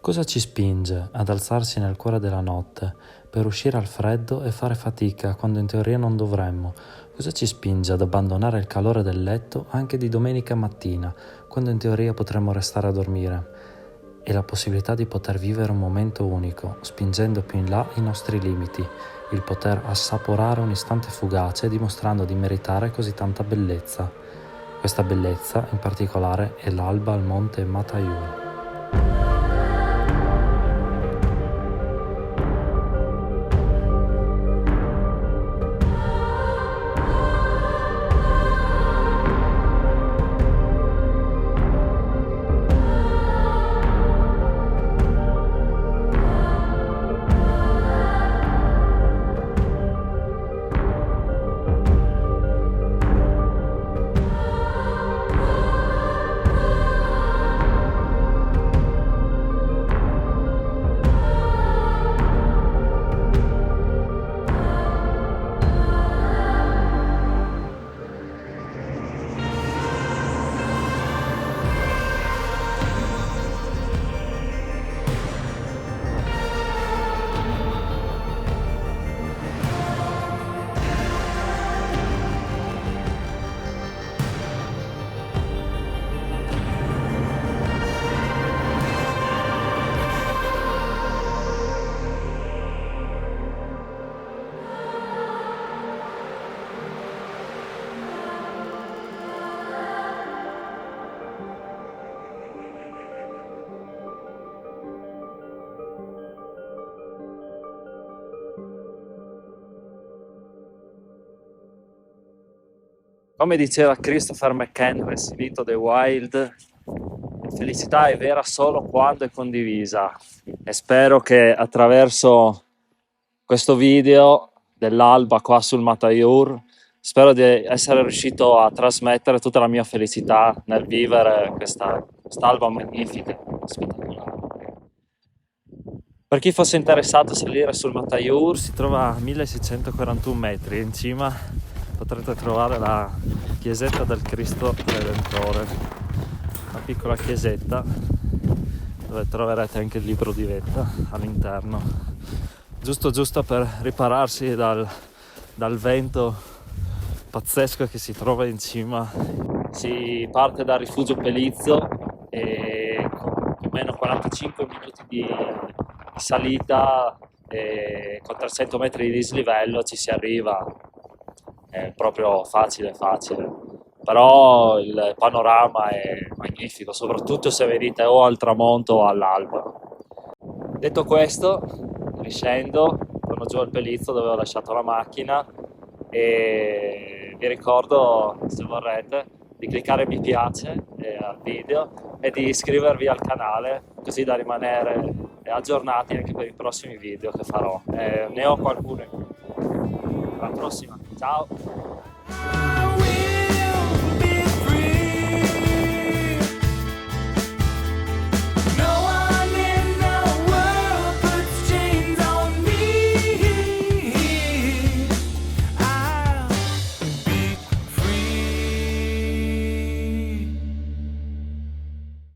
Cosa ci spinge ad alzarsi nel cuore della notte per uscire al freddo e fare fatica quando in teoria non dovremmo? Cosa ci spinge ad abbandonare il calore del letto anche di domenica mattina, quando in teoria potremmo restare a dormire? E la possibilità di poter vivere un momento unico, spingendo più in là i nostri limiti, il poter assaporare un istante fugace dimostrando di meritare così tanta bellezza. Questa bellezza, in particolare, è l'alba al monte Matayur. Come diceva Christopher McCandless in Into the Wild, la felicità è vera solo quando è condivisa, e spero che attraverso questo video dell'alba qua sul Matayur, spero di essere riuscito a trasmettere tutta la mia felicità nel vivere quest'alba magnifica, spettacolare. Per chi fosse interessato a salire sul Matayur, si trova a 1641 metri, in cima potrete trovare la chiesetta del Cristo Redentore, una piccola chiesetta dove troverete anche il libro di vetta all'interno, giusto per ripararsi dal vento pazzesco che si trova in cima. Si parte dal rifugio Pelizzo e con più o meno 45 minuti di salita e con 300 metri di dislivello ci si arriva. È proprio facile, però il panorama è magnifico, soprattutto se venite o al tramonto o all'alba. Detto questo, riscendo, torno giù al Pelizzo dove ho lasciato la macchina e vi ricordo, se vorrete, di cliccare mi piace al video e di iscrivervi al canale, così da rimanere aggiornati anche per i prossimi video che farò. Ne ho qualcuno in più. Alla prossima, ciao!